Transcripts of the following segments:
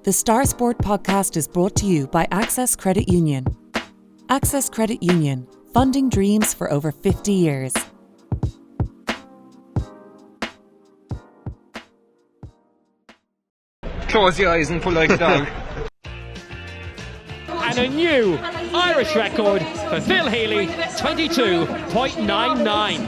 The Star Sport podcast is brought to you by Access Credit Union. Access Credit Union, funding dreams for over 50 years. Close your eyes and pull like a dog. And a new Irish record for Phil Healy, 22.99.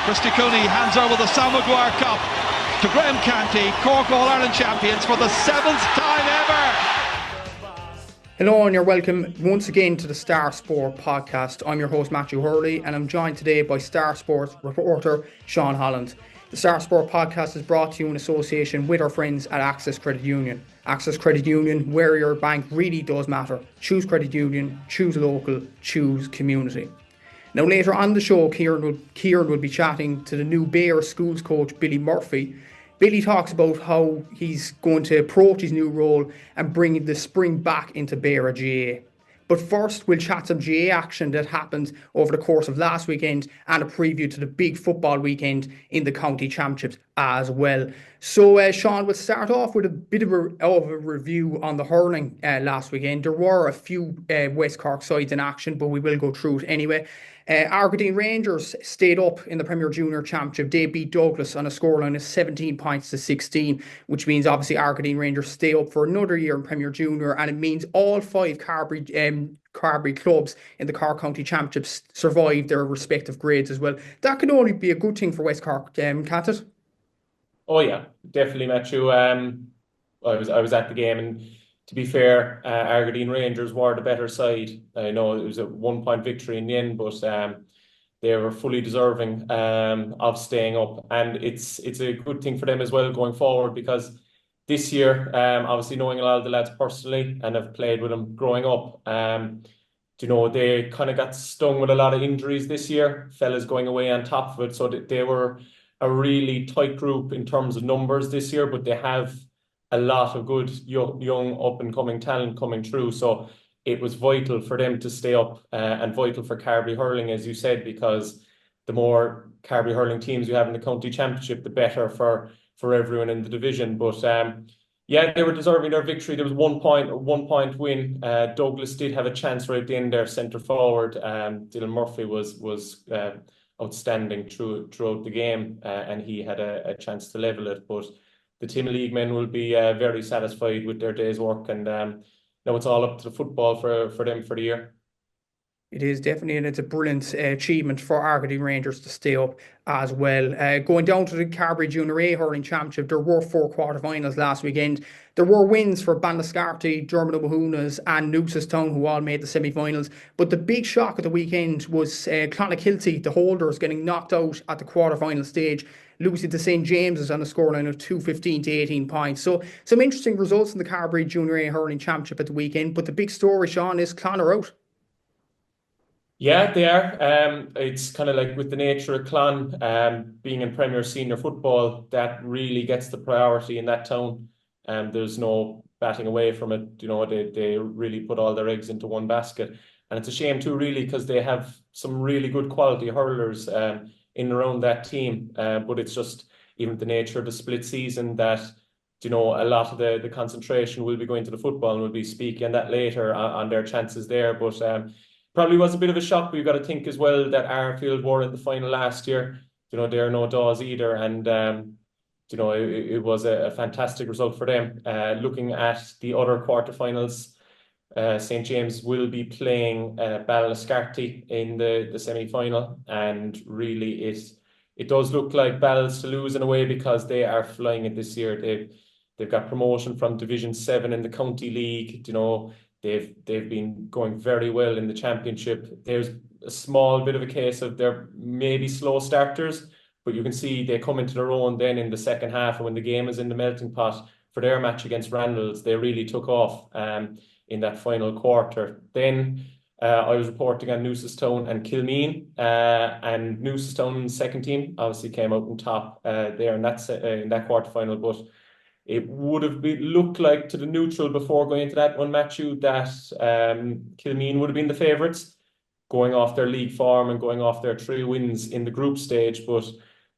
Christy Cooney hands over the Sam Maguire Cup to Graham Canty, Cork All-Ireland champions for the 7th time ever. Hello and you're welcome once again to the Star Sport podcast. I'm your host Matthew Hurley and I'm joined today by Star Sport reporter Sean Holland. The Star Sport podcast is brought to you in association with our friends at Access Credit Union. Access Credit Union, where your bank really does matter. Choose credit union, choose local, choose community. Now later on the show, Kieran will be chatting to the new BEAR schools coach, Billy Murphy. Billy talks about how he's going to approach his new role and bring the spring back into BEAR GAA. But first, we'll chat some GAA action that happened over the course of last weekend and a preview to the big football weekend in the county championships as well. So, Sean, we'll start off with a bit of a review on the hurling last weekend. There were a few West Cork sides in action, but we will go through it anyway. Carbery Rangers stayed up in the Premier Junior Championship. They beat Douglas on a scoreline of 17 points to 16, which means obviously Carbery Rangers stay up for another year in Premier Junior, and it means all five Carbery clubs in the Cork County Championships survived their respective grades as well. That can only be a good thing for West Cork, can't it? Oh yeah, definitely, Matthew. I was at the game, and to be fair, Carbery Rangers were the better side. I know it was a 1-point victory in the end, but they were fully deserving of staying up, and it's a good thing for them as well going forward, because this year, obviously knowing a lot of the lads personally and have played with them growing up, they kind of got stung with a lot of injuries this year. Fellas going away on top of it, so they were a really tight group in terms of numbers this year, but they have a lot of good young up-and-coming talent coming through. So it was vital for them to stay up and vital for Carbery hurling, as you said, because the more Carbery hurling teams you have in the county championship, the better for everyone in the division. But they were deserving their victory. There was 1 point win. Douglas did have a chance right at the end there, centre forward. Dylan Murphy was outstanding throughout the game, and he had a chance to level it. But the Team League men will be very satisfied with their day's work, and now it's all up to the football for them for the year. It is definitely, and it's a brilliant achievement for Carbery Rangers to stay up as well. Going down to the Carbery Junior A Hurling Championship, there were 4 quarterfinals last weekend. There were wins for Ballyscarty, Dermot O'Mahunas and Newcestown, who all made the semi-finals. But the big shock of the weekend was Clonakilty, the holders, getting knocked out at the quarterfinal stage, losing to St. James's on a scoreline of 215 to 18 points. So some interesting results in the Carbery Junior A Hurling Championship at the weekend. But the big story, Sean, is Clon are out. Yeah, they are. It's kind of like with the nature of Clon, being in Premier Senior football, that really gets the priority in that town. There's no batting away from it. They really put all their eggs into one basket. And it's a shame too, really, because they have some really good quality hurlers in and around that team. But it's just even the nature of the split season that, a lot of the concentration will be going to the football, and we'll be speaking on that later on their chances there. But probably was a bit of a shock, but you've got to think as well that Arfield were in the final last year. They're no Dawes either, and it was a fantastic result for them. Looking at the other quarterfinals, St. James will be playing Ballyscarty in the semi-final, and really it does look like Balls to lose in a way, because they are flying it this year. They've got promotion from Division 7 in the County League. They've been going very well in the championship. There's a small bit of a case of they're maybe slow starters, but you can see they come into their own then in the second half, and when the game is in the melting pot for their match against Randalls, they really took off in that final quarter. Then I was reporting on Newcestown and Kilmeen, and Newcestown's second team obviously came out on top there in that quarter final, but It would have looked like to the neutral before going into that one, Matthew, that Kilmeen would have been the favourites, going off their league form and going off their 3 wins in the group stage. But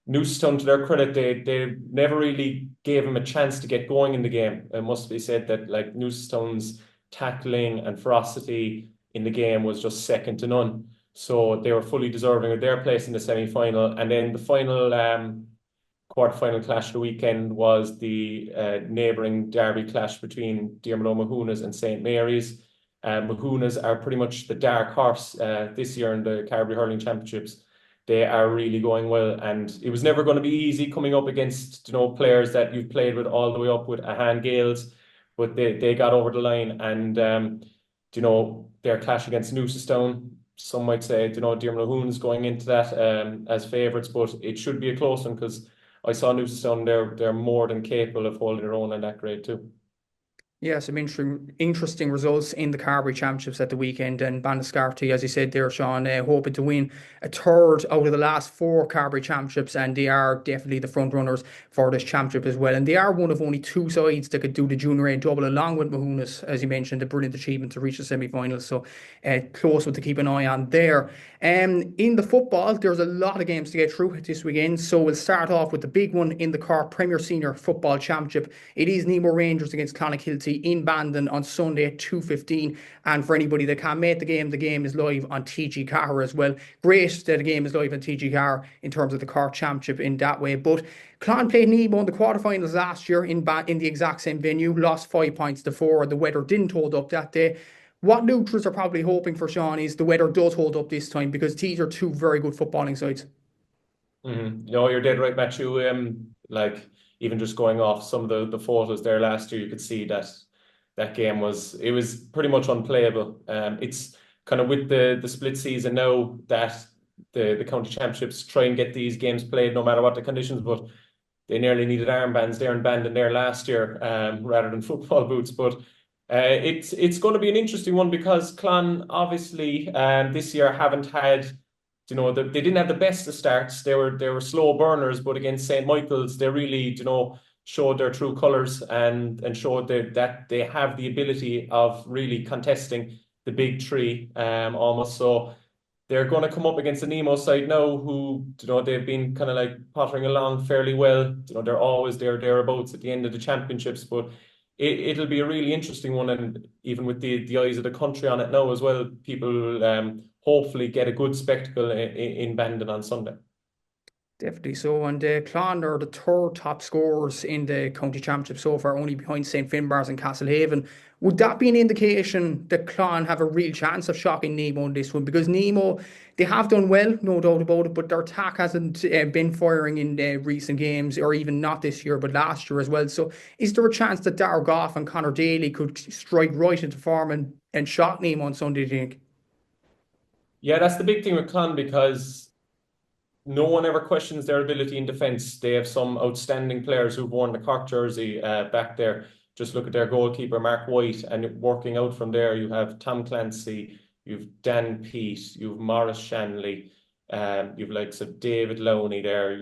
Newcestown, to their credit, they never really gave him a chance to get going in the game. It must be said that like Newcestown's tackling and ferocity in the game was just second to none. So they were fully deserving of their place in the semi-final. And then the final quarter-final clash of the weekend was the neighbouring derby clash between Diarmid Mahonas and St. Mary's. Mahonas are pretty much the dark horse this year in the Carbery Hurling Championships. They are really going well, and it was never going to be easy coming up against players that you've played with all the way up with Ahan Gales, but they got over the line. And their clash against Newcestown, some might say Diarmid Mahonas going into that as favourites, but it should be a close one because I saw Newcestown, they're more than capable of holding their own in that grade too. Yeah, some interesting results in the Carbery Championships at the weekend, and Bandascarty, as you said there, Sean, hoping to win a third out of the last 4 Carbery Championships, and they are definitely the front runners for this championship as well. And they are one of only 2 sides that could do the Junior A double, along with Mahonas, as you mentioned, a brilliant achievement to reach the semi-finals. So close one to keep an eye on there. In the football, there's a lot of games to get through this weekend, so we'll start off with the big one in the Cork Premier Senior Football Championship. It is Nemo Rangers against Clonakilty in Bandon on Sunday at 2:15. And for anybody that can't make the game is live on TG Car as well. Great that the game is live on TG Car in terms of the Cork Championship in that way. But Clon played Nemo in the quarterfinals last year in the exact same venue, lost 5 points to 4. The weather didn't hold up that day. What neutrals are probably hoping for, Sean, is the weather does hold up this time, because these are 2 very good footballing sides. No, you're dead right, Matthew. Like even just going off some of the photos there last year, you could see that game was pretty much unplayable. It's kind of with the split season now that the county championships try and get these games played no matter what the conditions, but they nearly needed armbands there in Bandon there last year rather than football boots. But it's going to be an interesting one because Clon obviously this year haven't had, they didn't have the best of starts. They were slow burners, but against St. Michael's, they really, showed their true colours and showed that they have the ability of really contesting the big 3 almost. So they're going to come up against the Nemo side now, who they've been kind of like pottering along fairly well. They're always thereabouts at the end of the championships, but it'll be a really interesting one, and even with the eyes of the country on it now as well, people hopefully get a good spectacle in Bandon on Sunday. Definitely so. And Clon are the 3rd top scorers in the county championship so far, only behind St. Finbarr's and Castlehaven. Would that be an indication that Clon have a real chance of shocking Nemo in this one? Because Nemo, they have done well, no doubt about it, but their attack hasn't been firing in recent games, or even not this year, but last year as well. So is there a chance that Darragh Goff and Conor Daly could strike right into form and shock Nemo on Sunday, do you think? Yeah, that's the big thing with Clon, because no one ever questions their ability in defence. They have some outstanding players who've worn the Cork jersey back there. Just look at their goalkeeper, Mark White, and working out from there, you have Tom Clancy, you've Dan Peat, you've Maurice Shanley, you've likes of David Lowney there,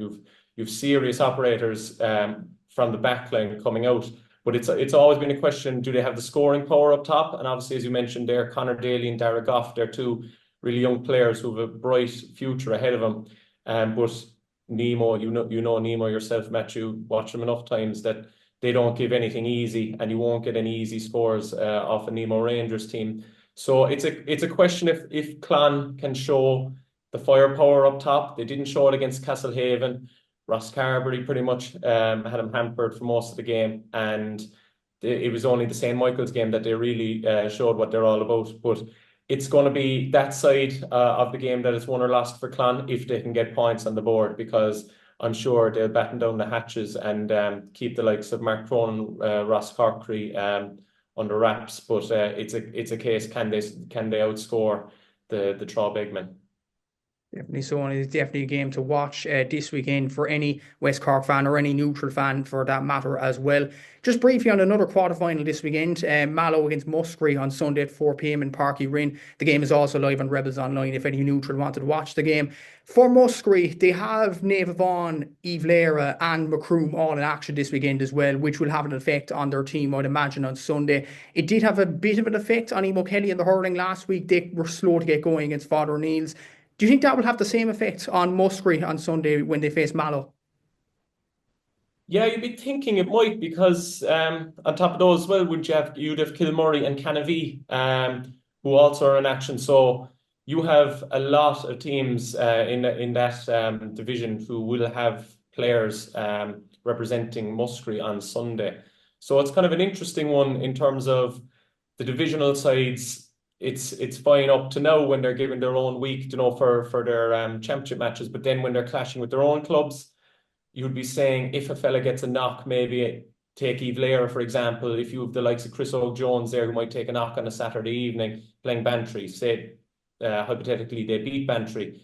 you've serious operators from the back line coming out. But it's always been a question, do they have the scoring power up top? And obviously, as you mentioned there, Conor Daly and Darragh Goff, they're 2 really young players who have a bright future ahead of them. But Nemo, you know Nemo yourself, Matthew, watch them enough times that they don't give anything easy, and you won't get any easy scores off a Nemo Rangers team. So it's a question if Clon can show the firepower up top. They didn't show it against Castlehaven. Ross Carbery pretty much had him hampered for most of the game, and it was only the St. Michael's game that they really showed what they're all about. But it's going to be that side of the game that is won or lost for Clon if they can get points on the board, because I'm sure they'll batten down the hatches and keep the likes of Mark Cronin, Ross Corkery under wraps. But it's a case, can they outscore the Traw Bigmen? Definitely so, and it's definitely a game to watch this weekend for any West Cork fan or any neutral fan for that matter as well. Just briefly on another quarter-final this weekend, Mallow against Muskerry on Sunday at 4 p.m. in Parky Rin. The game is also live on Rebels Online if any neutral wanted to watch the game. For Muskerry, they have Naomh Vaughan, Eve Lera and Macroom all in action this weekend as well, which will have an effect on their team, I'd imagine, on Sunday. It did have a bit of an effect on Emo Kelly in the hurling last week. They were slow to get going against Father O'Neill's. Do you think that will have the same effect on Muskerry on Sunday when they face Mallow? Yeah, you'd be thinking it might because on top of those, well, you'd have Kilmurray and Canavee, who also are in action. So you have a lot of teams in that division who will have players representing Muskerry on Sunday. So it's kind of an interesting one in terms of the divisional sides. It's fine up to now when they're given their own week, for their championship matches. But then when they're clashing with their own clubs, you'd be saying if a fella gets a knock, maybe take Eve Lera, for example, if you have the likes of Chris O'Jones there who might take a knock on a Saturday evening playing Bantry, say hypothetically they beat Bantry,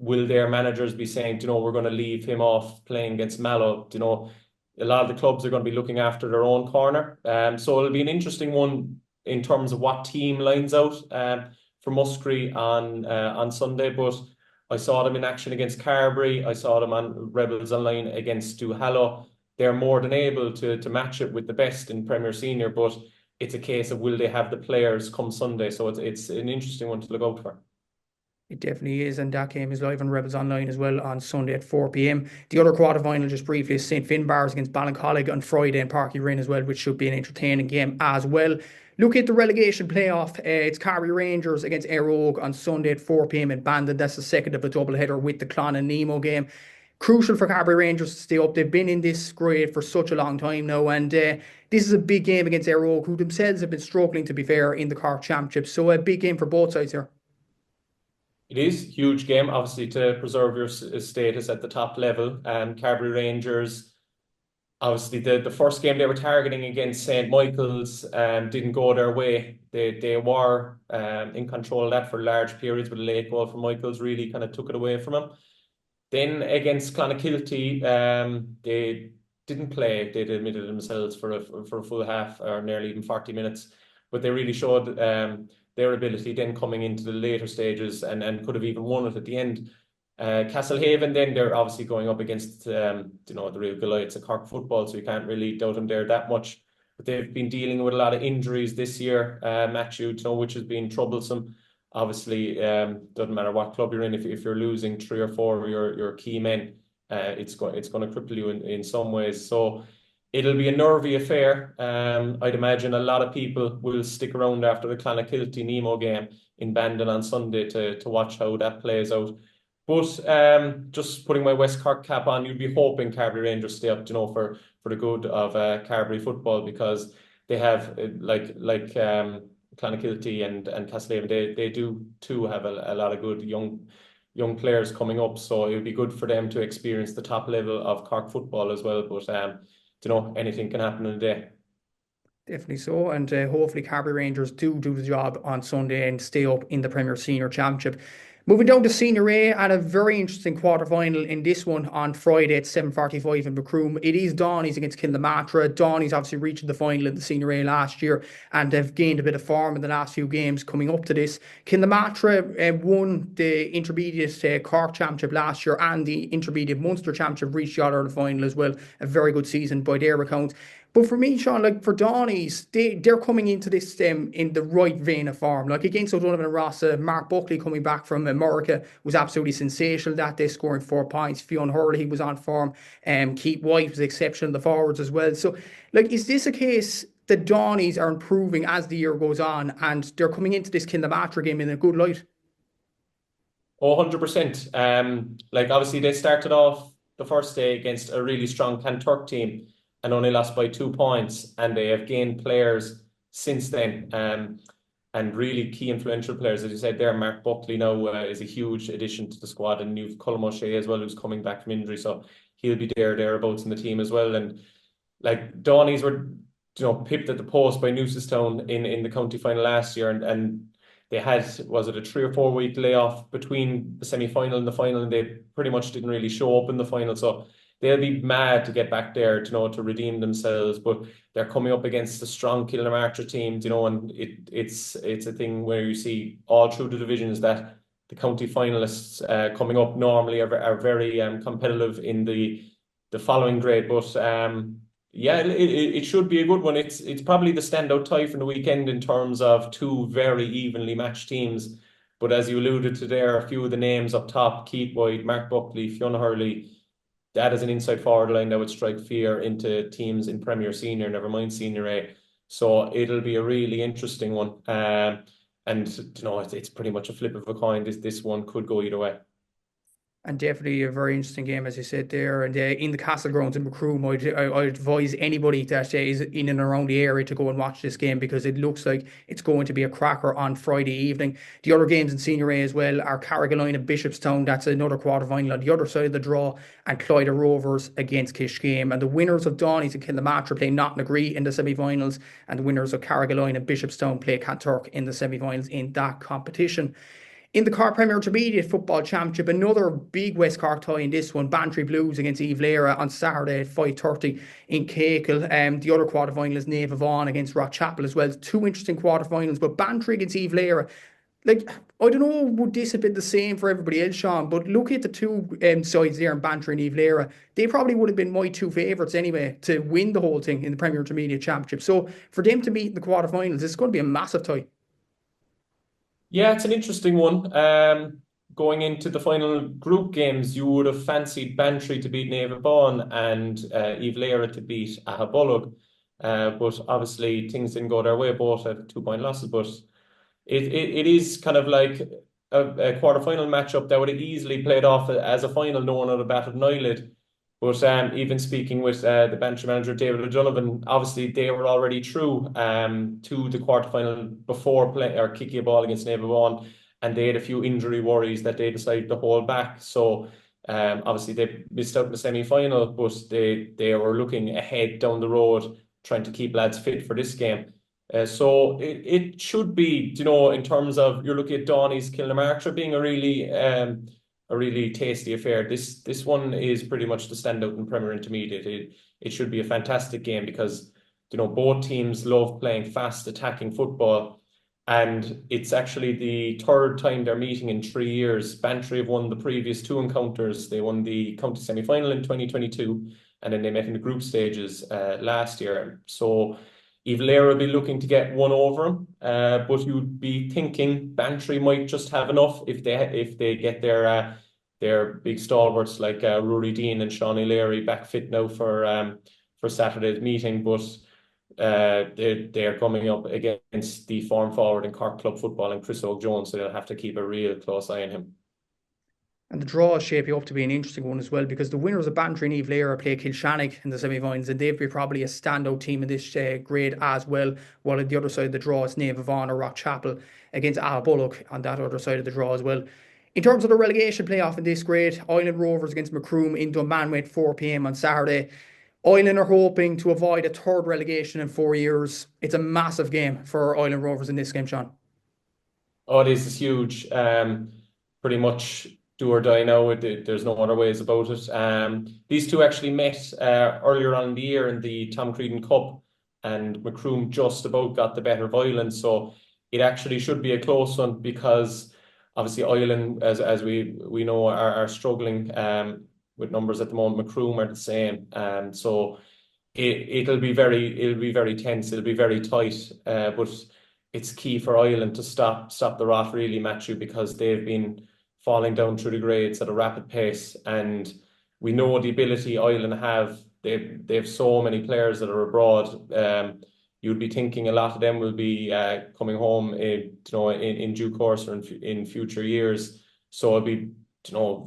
will their managers be saying, we're going to leave him off playing against Mallow? A lot of the clubs are going to be looking after their own corner. So it'll be an interesting one in terms of what team lines out for Muskerry on Sunday. But I saw them in action against Carbery. I saw them on Rebels Online against Duhallow. They're more than able to match it with the best in Premier Senior, but it's a case of will they have the players come Sunday? So it's an interesting one to look out for. It definitely is, and that game is live on Rebels Online as well on Sunday at 4 p.m. The other quarter-final, just briefly, is St. Finbarr's against Ballincollig on Friday in Parky Rin as well, which should be an entertaining game as well. Look at the relegation playoff. It's Carbery Rangers against Éire Óg on Sunday at 4 p.m. in Bandon. That's the second of a doubleheader with the Clon and Nemo game. Crucial for Carbery Rangers to stay up. They've been in this grade for such a long time now, and this is a big game against Éire Óg, who themselves have been struggling, to be fair, in the Cork Championship. So a big game for both sides here. It is a huge game, obviously, to preserve your status at the top level. Carbery Rangers, obviously, the first game they were targeting against St. Michael's didn't go their way. They were in control of that for large periods, but a late goal from Michael's really kind of took it away from them. Then against Clonakilty, they didn't play. They admitted themselves for a full half or nearly even 40 minutes, but they really showed their ability then coming into the later stages and could have even won it at the end. Castlehaven, then they're obviously going up against the real Goliaths of Cork football, so you can't really doubt them there that much. But they've been dealing with a lot of injuries this year, Matthew, which has been troublesome. Obviously, doesn't matter what club you're in, if you're losing 3 or 4 of your key men, it's going to cripple you in some ways. So it'll be a nervy affair. I'd imagine a lot of people will stick around after the Clonakilty Nemo game in Bandon on Sunday to watch how that plays out. But just putting my West Cork cap on, you'd be hoping Carbery Rangers stay up, for the good of Carbery football, because they have like Clonakilty and Castlehaven, they do too have a lot of good young players coming up. So it would be good for them to experience the top level of Cork football as well. But anything can happen in a day. Definitely so, and hopefully Carbery Rangers do the job on Sunday and stay up in the Premier Senior Championship. Moving down to Senior A, and a very interesting quarter-final in this one on Friday at 7:45 in Macroom. It is Dohenys against Kilnamatra. Dohenys obviously reached the final in the Senior A last year and have gained a bit of form in the last few games coming up to this. Kilnamatra won the Intermediate Cork Championship last year and the Intermediate Munster Championship, reached the All-Ireland final as well. A very good season by their account. But for me, Sean, for Dohenys, they're coming into this in the right vein of form. Against O'Donovan and Rossa, Mark Buckley coming back from America was absolutely sensational that day, scoring 4 points. Fionn Hurley was on form. Keith White was exceptional in the forwards as well. So, is this a case that Dohenys are improving as the year goes on and they're coming into this Kilnamatra game in a good light? Oh, 100%. Obviously, they started off the first day against a really strong Clonturk team and only lost by 2 points, and they have gained players since then, and really key influential players. As you said there, Mark Buckley now is a huge addition to the squad, and you've Colm O'Shea as well, who's coming back from injury, so he'll be thereabouts in the team as well. And Dohenys were pipped at the post by Newcestown in the county final last year, and they had, was it a 3 or 4 week layoff between the semi-final and the final, and they pretty much didn't really show up in the final. So they'll be mad to get back there, to redeem themselves. But they're coming up against a strong Kilnamartyr team, and it's a thing where you see all through the divisions that the county finalists coming up normally are very competitive in the following grade. But yeah, it should be a good one. It's probably the standout tie from the weekend in terms of two very evenly matched teams. But as you alluded to there, a few of the names up top: Keith White, Mark Buckley, Fiona Hurley. That is an inside forward line that would strike fear into teams in Premier Senior, never mind Senior A. So it'll be a really interesting one. And it's pretty much a flip of a coin. This one could go either way. And definitely a very interesting game, as you said there. And in the Castle Grounds in Macroom, I'd advise anybody that is in and around the area to go and watch this game, because it looks like it's going to be a cracker on Friday evening. The other games in Senior A as well are Carrigaline and Bishopstown. That's another quarter-final on the other side of the draw. And Clyde Rovers against Kishgame. And the winners of Dohenys and Kilnamartyr play Knocknagree in the semi-finals. And the winners of Carrigaline and Bishopstown play Kanturk in the semi-finals in that competition. In the Cork Premier Intermediate Football Championship, another big West Cork tie in this one. Bantry Blues against Eve Lera on Saturday at 5:30 in Cahill. The other quarter-final is Nave Vaughan against Rockchapel as well. Two interesting quarter-finals, but Bantry against Eve Lera. I don't know, would this have been the same for everybody else, Sean? But look at the two sides there in Bantry and Eve Lera. They probably would have been my two favourites anyway to win the whole thing in the Premier Intermediate Championship. So for them to meet in the quarter-finals, it's going to be a massive tie. Yeah, it's an interesting one. Going into the final group games, you would have fancied Bantry to beat Nave Vaughan and Eve Lera to beat Ahabolog. But obviously things didn't go their way, both at 2-point losses. But it is kind of like a quarter-final matchup that would have easily played off as a final, no one would have batted an eyelid. But even speaking with the Bantry manager, David O'Donovan, obviously they were already through to the quarterfinal before kicking a ball against Nave Vaughan, and they had a few injury worries that they decided to hold back. So obviously they missed out in the semi-final, but they were looking ahead down the road, trying to keep lads fit for this game. So it should be, in terms of, you're looking at Dohenys Kilnamartyr being a really tasty affair. This one is pretty much the standout in Premier Intermediate. It should be a fantastic game because both teams love playing fast attacking football, and it's actually the third time they're meeting in 3 years. Bantry have won the previous two encounters. They won the county semi-final in 2022, and then they met in the group stages last year. So Eve Lera will be looking to get one over them, but you'd be thinking Bantry might just have enough if they get their big stalwarts like Rory Dean and Sean O'Leary back fit now for Saturday's meeting. But they're coming up against the form forward in Cork Club football and Chris O'Jones, so they'll have to keep a real close eye on him. And the draw is shaping up to be an interesting one as well, because the winners of Bantry and Eve Lera play Kilshannig in the semi-finals, and they'd be probably a standout team in this grade as well. While at the other side of the draw, it's Nave Vaughan or Rockchapel against Ahabolog on that other side of the draw as well. In terms of the relegation playoff in this grade, Island Rovers against Macroom in Dunmanway at 4 p.m. on Saturday. Island are hoping to avoid a third relegation in 4 years. It's a massive game for Island Rovers in this game, Sean. Oh, it is. It's huge. Pretty much do or die now. There's no other ways about it. These two actually met earlier on in the year in the Tom Creedon Cup, and Macroom just about got the better of Island. So it actually should be a close one, because obviously Island, as we know, are struggling with numbers at the moment. Macroom are the same. So it'll be very tense. It'll be very tight. But it's key for Island to stop the rot really, Matthew, because they've been falling down through the grades at a rapid pace, and we know the ability Island have. They've so many players that are abroad. You'd be thinking a lot of them will be coming home, in due course or in future years. So it'd be,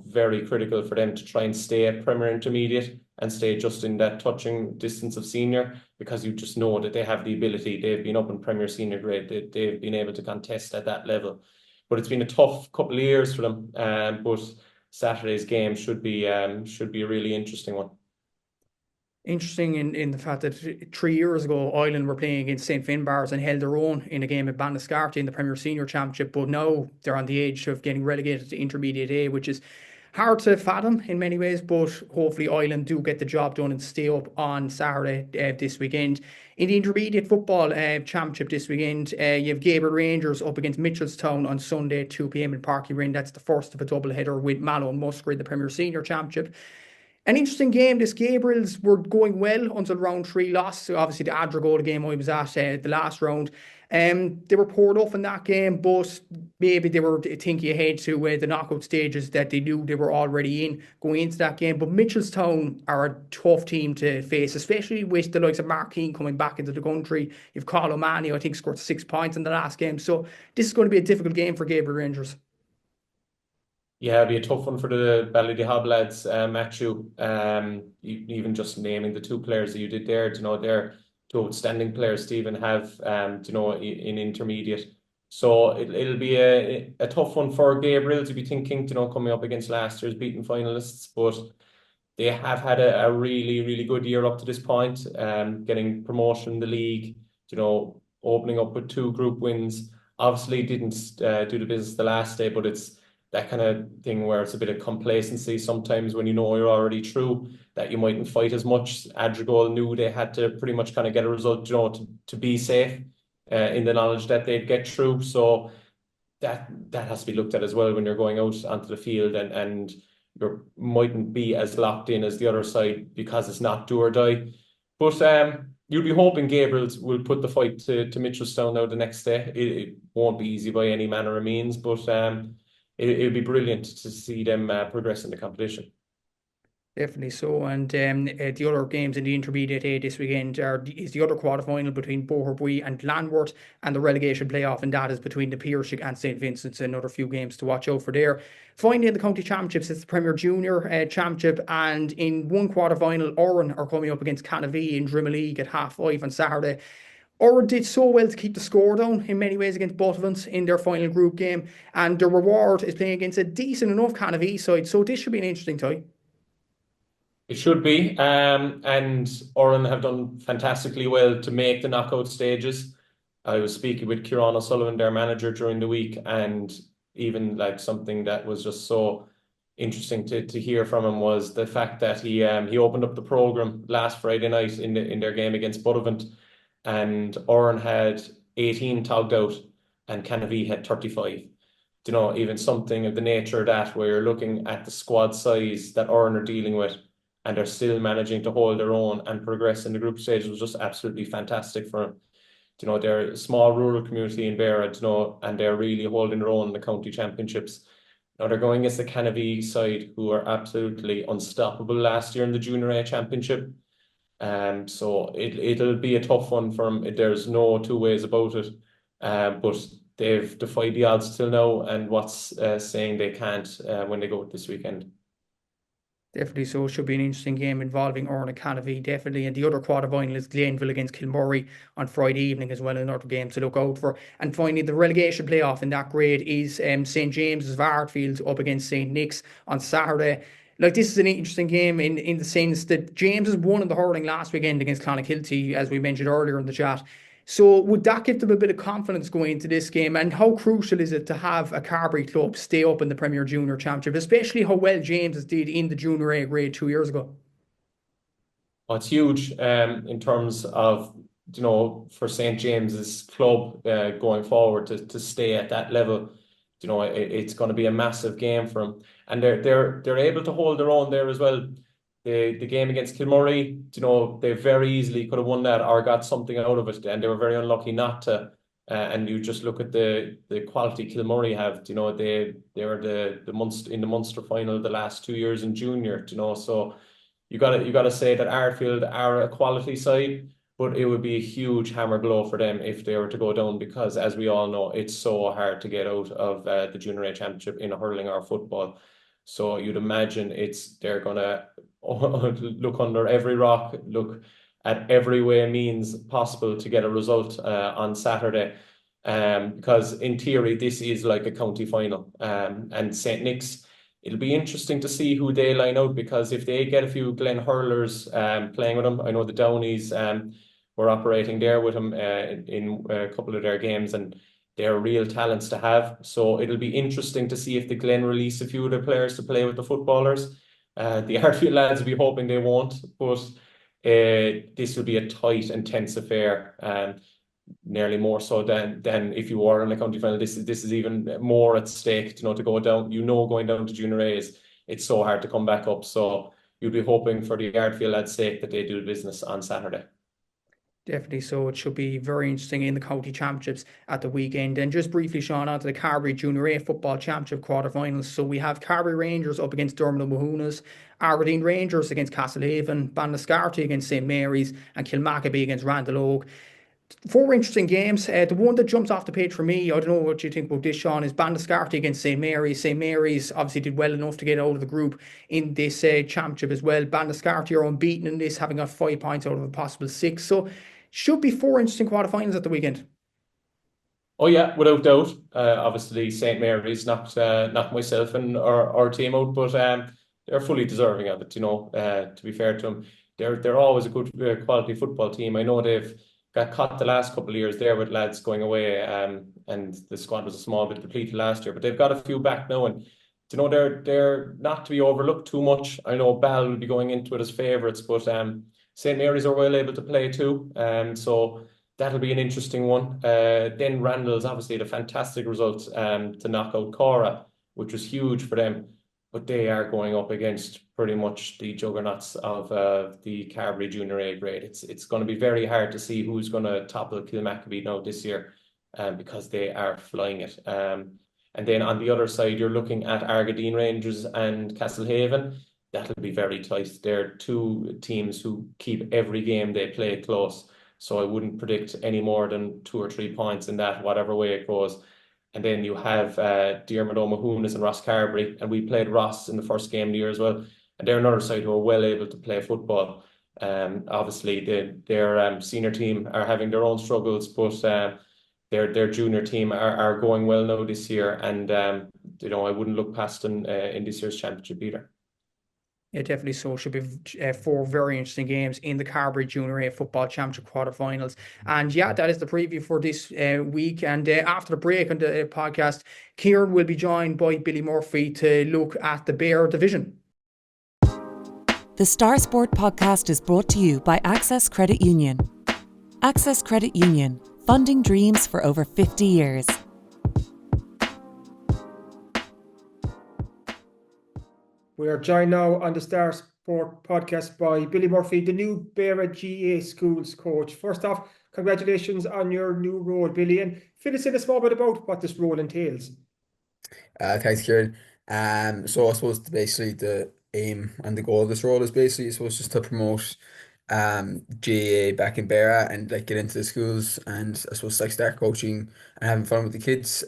very critical for them to try and stay at Premier Intermediate and stay just in that touching distance of senior, because you just know that they have the ability. They've been up in Premier Senior grade. They've been able to contest at that level. But it's been a tough couple of years for them. But Saturday's game should be a really interesting one. Interesting in the fact that 3 years ago, Ireland were playing against St Finbarrs and held their own in a game at Banascarty in the Premier Senior Championship, but now they're on the edge of getting relegated to Intermediate A, which is hard to fathom in many ways, but hopefully Ireland do get the job done and stay up on Saturday this weekend. In the Intermediate Football Championship this weekend, you have Carbery Rangers up against Mitchelstown on Sunday at 2 p.m. in Parky Rin. That's the first of a double header with Mallow and Musgrave, the Premier Senior Championship. An interesting game. This Gabriels were going well until round three loss. So obviously the Adragold game I was at the last round. They were poured off in that game, but maybe they were thinking ahead to the knockout stages that they knew they were already in going into that game. But Mitchelstown are a tough team to face, especially with the likes of Mark Keane coming back into the country. You've Carl O'Mahony, I think, scored 6 points in the last game. So this is going to be a difficult game for Carbery Rangers. Yeah, it'll be a tough one for the Ballydehob lads, Matthew. Even just naming the two players that you did there, they're two outstanding players Stephen have, in intermediate. So it'll be a tough one for Gabriel to be thinking, coming up against last year's beaten finalists. But they have had a really, really good year up to this point, getting promotion in the league, opening up with 2 group wins. Obviously didn't do the business the last day, but it's that kind of thing where it's a bit of complacency sometimes when you're already through, that you mightn't fight as much. Adrigole knew they had to pretty much kind of get a result, to be safe, in the knowledge that they'd get through. So that has to be looked at as well when you're going out onto the field, and you mightn't be as locked in as the other side because it's not do or die. But you'll be hoping Gabriel's will put the fight to Mitchelstown now the next day. It won't be easy by any manner of means, but it'll be brilliant to see them progress in the competition. Definitely so. And the other games in the Intermediate A this weekend is the other quarter-final between Boherbue and Glanworth, and the relegation playoff, and that is between the Piercing and St Vincent's. Another few games to watch out for there. Finally, in the County Championships, it's the Premier Junior Championship, and in one quarter-final, Oran are coming up against Canavee in Drimoleague at 5:30 on Saturday. Oran did so well to keep the score down in many ways against Buttevant in their final group game, and the reward is playing against a decent enough Canavee side, so this should be an interesting tie. It should be, and Oran have done fantastically well to make the knockout stages. I was speaking with Kieran O'Sullivan, their manager, during the week, and even like something that was just so interesting to hear from him was the fact that he opened up the program last Friday night in their game against Buttevant, and Oran had 18 togged out and Canavee had 35. Even something of the nature of that, where you're looking at the squad size that Oran are dealing with, and they're still managing to hold their own and progress in the group stage, was just absolutely fantastic for them. They're a small rural community in Beara, and they're really holding their own in the county championships. Now they're going against the Canavee side, who are absolutely unstoppable last year in the Junior A Championship. So it'll be a tough one for them. There's no two ways about it. But they've defied the odds till now, and what's saying they can't when they go this weekend. Definitely so. It should be an interesting game involving Oran and Canavee, definitely. And the other quarter-final is Glenville against Kilmurray on Friday evening as well, another game to look out for. And finally, the relegation playoff in that grade is St James's Vartfield up against St Nick's on Saturday. Like, this is an interesting game in the sense that James has won in the hurling last weekend against Clonakilty, as we mentioned earlier in the chat. So would that give them a bit of confidence going into this game? And how crucial is it to have a Carbery club stay up in the Premier Junior Championship, especially how well James did in the Junior A grade 2 years ago? Well, it's huge in terms of, for St James's club going forward to stay at that level. It's going to be a massive game for them, and they're able to hold their own there as well. The game against Kilmurray, they very easily could have won that or got something out of it, and they were very unlucky not to. And you just look at the quality Kilmurray have. They were the Munster in the Munster final the last 2 years in junior. So you gotta say that Artfield are a quality side, but it would be a huge hammer blow for them if they were to go down, because as we all know, it's so hard to get out of the Junior A Championship in hurling or football. So you'd imagine they're gonna look under every rock, look at every way means possible to get a result on Saturday, because in theory this is like a county final, and St Nick's, it'll be interesting to see who they line out, because if they get a few Glen hurlers playing with them, I know the Dohenys were operating there with him in a couple of their games, and they're real talents to have. So it'll be interesting to see if the Glen release a few of their players to play with the footballers. The Ardfield lads will be hoping they won't, but this will be a tight, intense affair. Nearly more so than if you were in a county final. This is even more at stake, to go down. Going down to Junior A it's so hard to come back up. So you'll be hoping for the Ardfield lads' sake that they do the business on Saturday. Definitely so. It should be very interesting in the county championships at the weekend. And just briefly, Sean, on to the Carbery Junior A Football Championship quarterfinals. So we have Carbery Rangers up against Dermot O'Mahunas, Aberdeen Rangers against Castlehaven, Bandascarty against St Mary's, and Kilmackabee against Randall Oak. 4 interesting games. The one that jumps off the page for me, I don't know what you think about this, Sean, is Bandascarty against St Mary's. St Mary's obviously did well enough to get out of the group in this championship as well. Bandascarty are unbeaten in this, having got 5 points out of a possible 6. So should be 4 interesting quarterfinals at the weekend. Oh yeah, without doubt. Obviously St Mary's knocked myself and our team out, but they're fully deserving of it. To be fair to them, they're always a good quality football team. I know they've got caught the last couple of years there with lads going away, and the squad was a small bit depleted last year, but they've got a few back now, and they're not to be overlooked too much. I know Ball will be going into it as favourites, but St Mary's are well able to play too, so that'll be an interesting one. Then Randall's obviously had a fantastic result to knock out Cora, which was huge for them, but they are going up against pretty much the juggernauts of the Carbery Junior A grade. It's going to be very hard to see who's going to topple Kilmackabee now this year, because they are flying it. And then on the other side, you're looking at Argadine Rangers and Castlehaven. That'll be very tight. They're 2 teams who keep every game they play close. So I wouldn't predict any more than 2 or 3 points in that, whatever way it goes. And then you have Dermot O'Mahunas and Ross Carbery. And we played Ross in the first game of the year as well. And they're another side who are well able to play football. Obviously, their senior team are having their own struggles, but their junior team are going well now this year. And, I wouldn't look past them in this year's championship either. Yeah, definitely so. Should be 4 very interesting games in the Carbery Junior A Football Championship quarterfinals. And yeah, that is the preview for this week. And after the break on the podcast, Kieran will be joined by Billy Murphy to look at the Bear division. The Star Sport podcast is brought to you by Access Credit Union. Access Credit Union, funding dreams for over 50 years. We are joined now on the Star Sport podcast by Billy Murphy, the new BEARA GA Schools coach. First off, congratulations on your new role, Billy, and fill us in a small bit about what this role entails. Thanks, Kieran. So I suppose basically the aim and the goal of this role is basically, I suppose, just to promote GAA back in BEARA and get into the schools, and I suppose start coaching and having fun with the kids.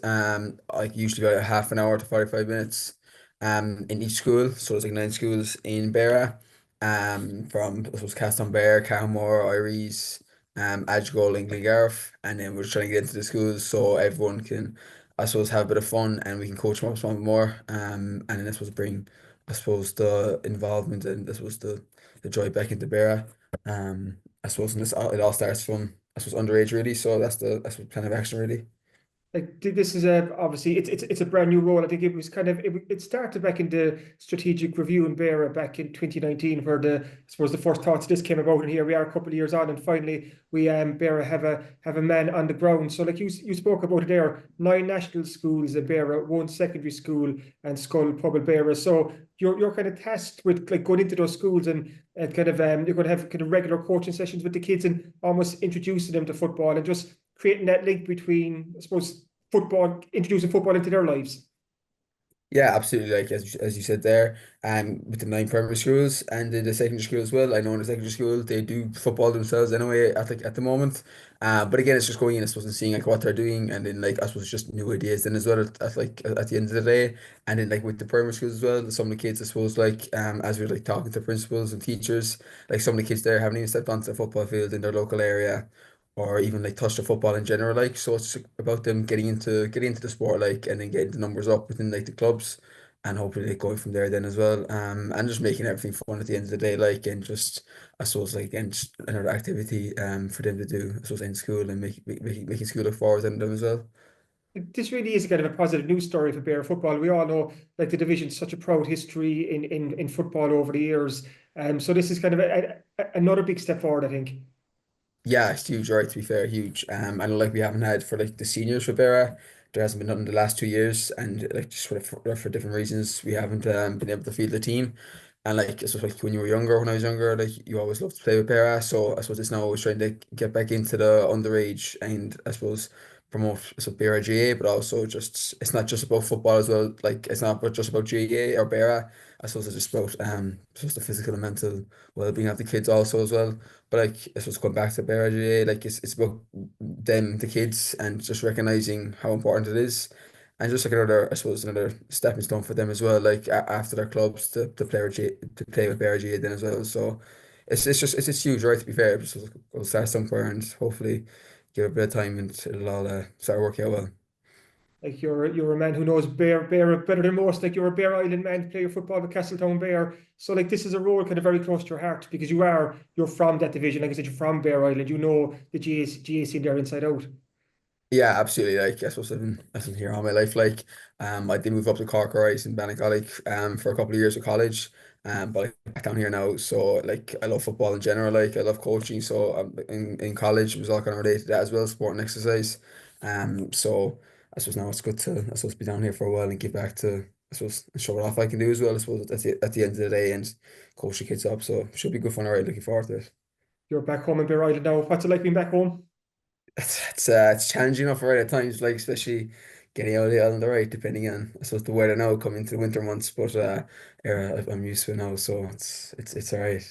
Usually about half an hour to 45 minutes in each school. So there's 9 schools in BEARA, from I suppose Castonbear, Carmore, Iries, Adgol and Glengarriff, and then we're trying to get into the schools so everyone can, I suppose, have a bit of fun and we can coach them up some more, and then I suppose bring, I suppose, the involvement and I suppose the joy back into BEARA. I suppose it all starts from, I suppose, underage really, so that's the plan of action really. This is obviously it's a brand new role. I think it was it started back in the strategic review in BEARA back in 2019, where I suppose the first thoughts of this came about, and here we are a couple of years on, and finally we BEARA have a man on the ground. So you spoke about it there, 9 national schools in BEARA, 1 secondary school, and Skull Pub in BEARA. So you're kind of tasked with going into those schools and you're going to have kind of regular coaching sessions with the kids and almost introducing them to football and just creating that link between, I suppose, introducing football into their lives. Yeah, absolutely. As you said there, with the 9 primary schools and the secondary school as well. I know in the secondary school they do football themselves anyway at the moment. But again, it's just going in, I suppose, and seeing what they're doing, and then I suppose just new ideas then as well at the end of the day. And then with the primary schools as well, some of the kids, I suppose, as we're talking to principals and teachers, some of the kids there haven't even stepped onto the football field in their local area, or even touch the football in general. So it's about them getting into the sport, and then getting the numbers up within the clubs. and hopefully like, going from there then as well. And just making everything fun at the end of the day, like, and just I suppose like again just another activity for them to do, I suppose, in school, and making school look forward to them as well. This really is a kind of a positive news story for Bear football. We all know like the division's such a proud history in football over the years. So this is kind of another big step forward, I think. Yeah, it's huge, right? To be fair, huge. And like we haven't had for like the seniors for Bera, there hasn't been nothing the last 2 years, and like just for different reasons, we haven't been able to field the team. And like I suppose like when you were younger, when I was younger, like you always loved to play with Bera. So I suppose it's now always trying to get back into the underage, and I suppose promote so Bera GA, but also just it's not just about football as well. Like it's not just about GA or Bera. I suppose it's just about just the physical and mental well-being of the kids also as well. But like I suppose going back to BRGA, like it's about them, the kids, and just recognizing how important it is, and just like another, I suppose, another stepping stone for them as well. Like after their clubs to play with to play with BRGA then as well. So it's just huge, right? To be fair, so we'll start somewhere and hopefully give it a bit of time and it'll all start working out well. Like you're a man who knows Bear better than most. Like you're a Bear Island man to play your football with Castletown Bear. So like this is a role kind of very close to your heart because you're from that division. Like I said, you're from Bear Island. You know the GAC there inside out. Yeah, absolutely. Like I suppose I've been here all my life. Like I did move up to Cork Rise in Ballincollig for a couple of years of college. But like, back down here now. So like I love football in general. Like I love coaching. So in college it was all kind of related to that as well, sport and exercise. So I suppose now it's good to I suppose be down here for a while and get back to I suppose show what off I can do as well. I suppose at the end of the day and coach the kids up. So should be good fun. All right, looking forward to it. You're back home in Bear Island now. What's it like being back home? It's challenging enough right at times, like especially getting out of the island, right, depending on I suppose the weather now coming into the winter months. But yeah, I'm used to it now, so it's all right.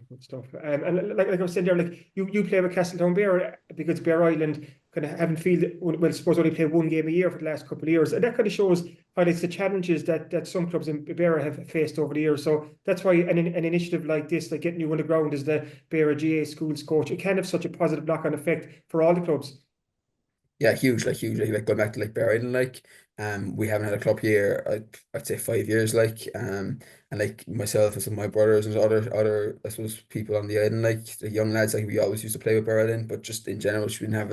Good stuff. And like I was saying there, like you play with Castletown Bear because Bear Island kind of haven't fielded, well, I suppose only play one game a year for the last couple of years. And that kind of shows highlights the challenges that some clubs in Bear have faced over the years. So that's why an initiative like this, like getting you on the ground as the Bear GA schools coach, it can have such a positive knock-on effect for all the clubs. Yeah, huge, like hugely, like going back to like Barryden, like we haven't had a club here, I'd say 5 years, like and like myself and some of my brothers and other I suppose people on the island, like the young lads, like we always used to play with Barryden, but just in general, we didn't have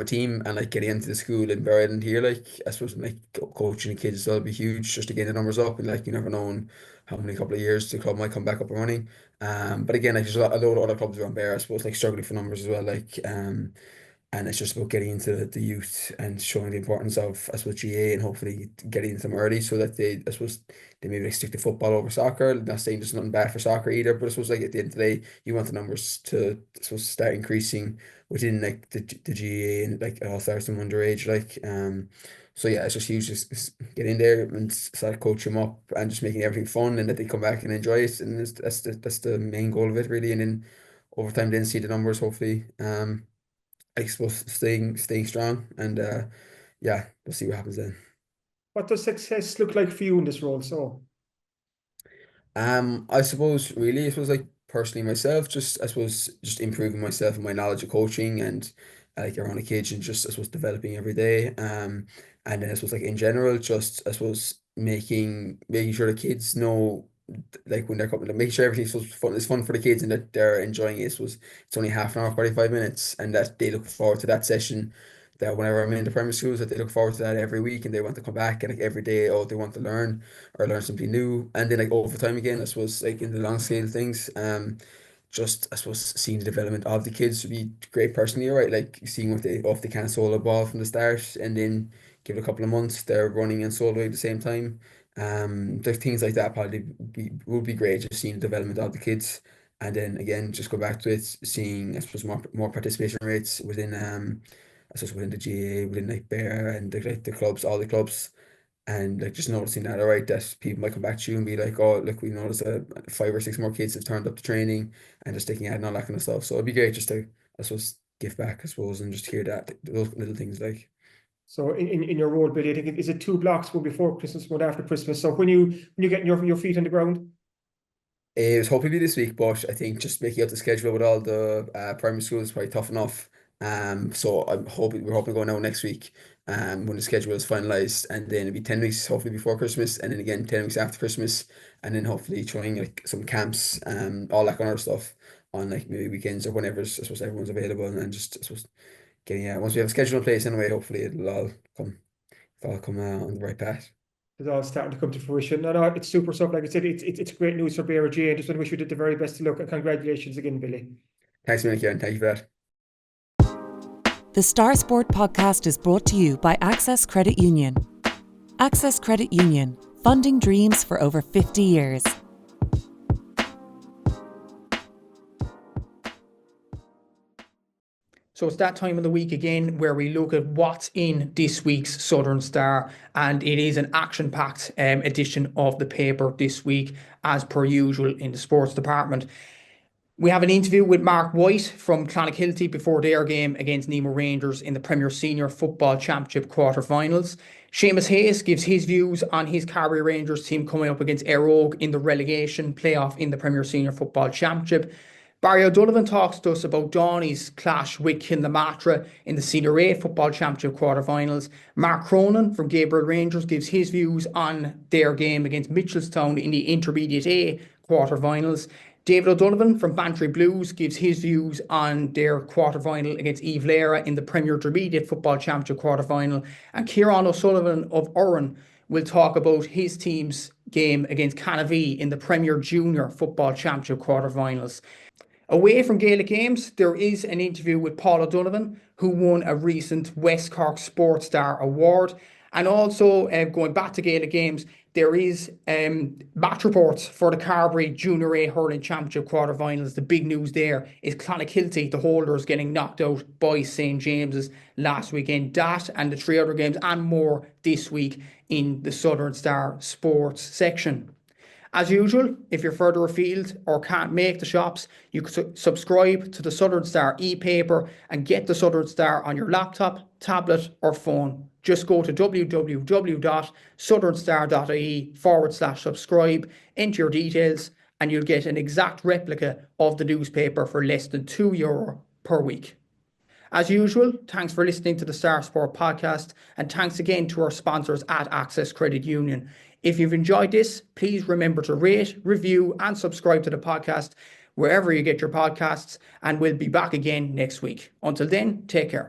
a team, and like getting into the school in Barryden here, like I suppose like coaching the kids as well would be huge, just to gain the numbers up, and like you never know how many couple of years the club might come back up and running. But again, like there's a load of other clubs around Bear, I suppose, like struggling for numbers as well, like and it's just about getting into the youth and showing the importance of, I suppose, GA, and hopefully getting into them early so that they, I suppose, they maybe like stick to football over soccer. Not saying there's nothing bad for soccer either, but I suppose like at the end of the day, you want the numbers to, I suppose, start increasing within like the GA and like all stars from underage. Like so yeah, it's just huge. Just get in there and start coaching them up and just making everything fun and that they come back and enjoy it. And that's the main goal of it really. And then over time, then see the numbers hopefully. I suppose staying strong, and yeah, we'll see what happens then. What does success look like for you in this role? So I suppose really it was like personally myself, just I suppose just improving myself and my knowledge of coaching and like around occasion, just I suppose developing every day. And then I suppose like in general, just I suppose making sure the kids know like when they're coming, like, making sure everything's fun. It's fun for the kids and that they're enjoying it. It's only half an hour, 45 minutes, and that they look forward to that session. That whenever I'm in the primary schools, that they look forward to that every week and they want to come back and like every day, oh, they want to learn or learn something new. And then like over time again, I suppose like in the long scale of things, just I suppose seeing the development of the kids would be great personally, right? Like seeing what they if they can't solo a ball from the start and then give it a couple of months, they're running and soloing at the same time. There's things like that probably would be great, just seeing the development of the kids. And then again, just go back to it, seeing I suppose more participation rates within I suppose within the GA, within like Bear and the clubs, all the clubs, and like just noticing that, all right, that people might come back to you and be like, oh, look, we noticed that 5 or 6 more kids have turned up to training and just taking out and all that kind of stuff. So it'd be great just to, I suppose, give back, I suppose, and just hear that those little things like. so in your role, Billy, I think is it 2 blocks, one before Christmas, one after Christmas. So when you get your feet on the ground. It was hoping to be this week, but I think just making out the schedule with all the primary schools is probably tough enough. So we're hoping to go now next week. when the schedule is finalised, and then it'll be 10 weeks hopefully before Christmas, and then again 10 weeks after Christmas, and then hopefully trying like some camps, all that kind of stuff on like maybe weekends or whenever I suppose everyone's available, and just I suppose getting once we have a schedule in place anyway, hopefully it'll all come on the right path. It's all starting to come to fruition. No, it's super stuff. Like I said, it's great news for BEARA. I just want to wish you the very best of luck, and congratulations again, Billy. Thanks a million, Kieran. Thank you for that. The Star Sport podcast is brought to you by Access Credit Union. Access Credit Union, funding dreams for over 50 years. So it's that time of the week again where we look at what's in this week's Southern Star, and it is an action-packed edition of the paper this week, as per usual in the sports department. We have an interview with Mark White from Clonakilty before their game against Nemo Rangers in the Premier Senior Football Championship quarter-finals. Seamus Hayes gives his views on his Carbery Rangers team coming up against Éire Óg in the relegation playoff in the Premier Senior Football Championship. Barry O'Donovan talks to us about Dohenys' clash with Kilnamatra in the Senior A Football Championship quarter-finals. Mark Cronin from Carbery Rangers gives his views on their game against Mitchelstown in the Intermediate A quarter-finals. David O'Donovan from Bantry Blues gives his views on their quarter-final against Eve Lera in the Premier Intermediate Football Championship quarter-final. And Kieran O'Sullivan of Urran will talk about his team's game against Canavee in the Premier Junior Football Championship quarter-finals. Away from Gaelic games, there is an interview with Paul O'Donovan, who won a recent West Cork Sports Star Award. And also, going back to Gaelic games, there is match reports for the Carbery Junior A Hurling Championship quarter-finals. The big news there is Clonakilty, the holders, getting knocked out by St. James's last weekend. That and the three other games and more this week in the Southern Star Sports section. As usual, if you're further afield or can't make the shops, you can subscribe to the Southern Star e-paper and get the Southern Star on your laptop, tablet or phone. Just go to www.southernstar.ie/subscribe, enter your details, and you'll get an exact replica of the newspaper for less than €2 per week. As usual, thanks for listening to the Star Sport podcast, and thanks again to our sponsors at Access Credit Union. If you've enjoyed this, please remember to rate, review and subscribe to the podcast wherever you get your podcasts, and we'll be back again next week. Until then, take care.